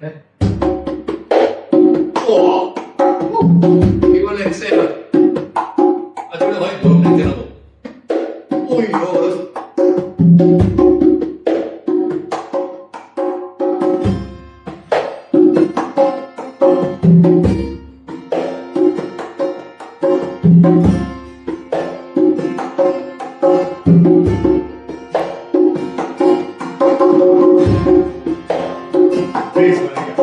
哎，哇，幾個靚聲啊！阿仔你可以講靚聲啦冇？哎呦！非常那个。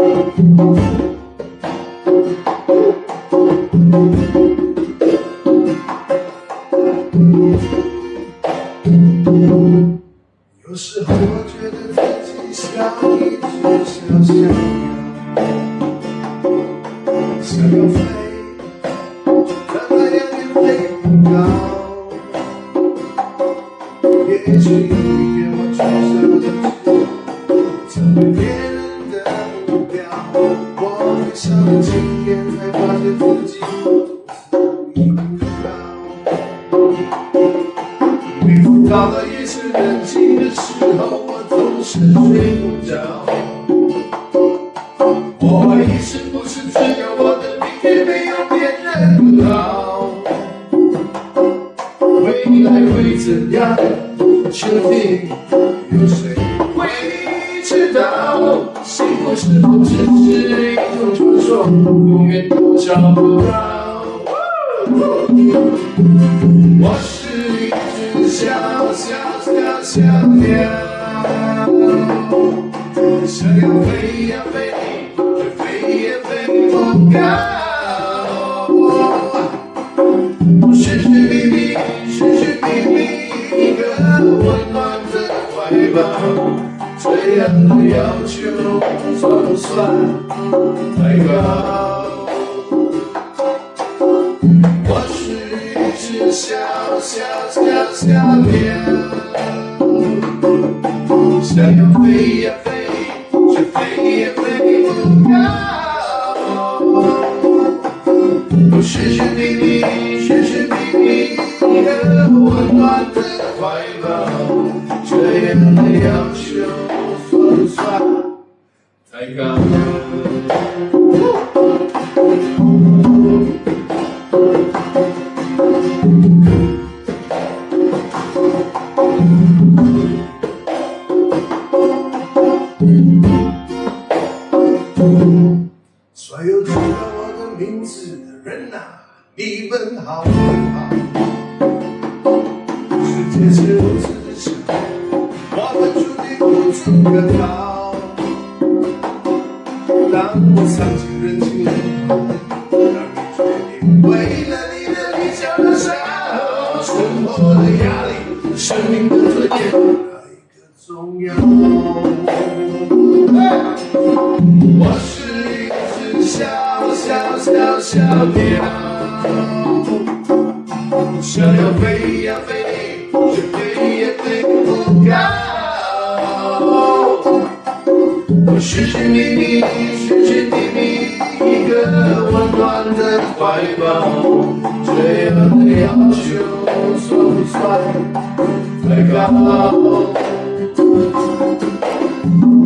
有时候我觉得自己像一只小小鸟，想要飞，但那样也飞不高。也许有一天我取消了成为别人的目标，我会想了今天才发现自己注意不到。每逢到了夜深人静的时候，我总是睡不着。我怀疑是不是只有我的命运没有别人更好？未来会怎样？确定有谁会知道？幸福是否只是一种传说，永远都找不到？我是一只小鸟，想要飞呀飞，却飞也飞不高。寻寻觅觅，一个温暖的怀抱，这样的要求算不算太高？我是一只小鸟，想要飞呀飞，却飞也飞不高。我寻寻觅觅，一个温暖的怀抱，这样的要求算不算太高？所有知道我的名字的人啊，你们好不好？世界是如此的小，我们注定无处可逃。当我尝尽人情冷暖，让你决定为了你的理想而烧，生活的压力，生命的尊严，哪一个重要？我是一只小鸟，想要飞呀飞，却飞也飞不高。我寻寻觅觅，一个温暖的怀抱，这样的要求算不算太高？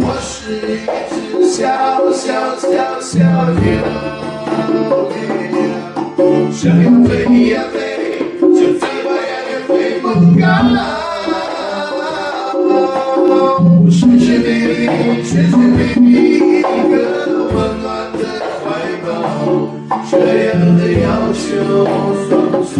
我是一只小鸟，想要飞呀飞，却飞吧也飞不高。我寻寻觅觅，一个温暖的怀抱，这样的要求算不算